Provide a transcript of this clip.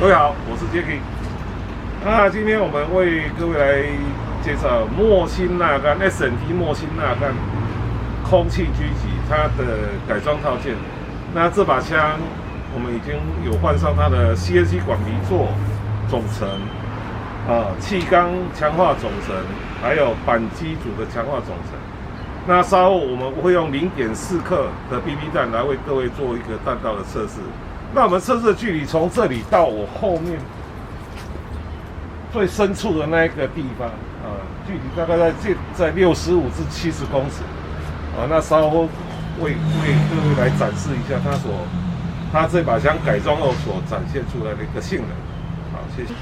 各位好，我是 Jacky。那今天我们为各位来介绍莫辛纳甘 S&T 莫辛纳甘空气狙击它的改装套件。那这把枪我们已经有换上它的 CNC 管皮座总成，气缸强化总成，还有扳机组的强化总成。那稍后我们会用0.4克的 BB 弹来为各位做一个弹道的测试。那我们测试的距离从这里到我后面最深处的那个地方，距离大概在65至70公尺。那稍后为各位来展示一下它这把枪改装后所展现出来的一个性能。好，谢谢。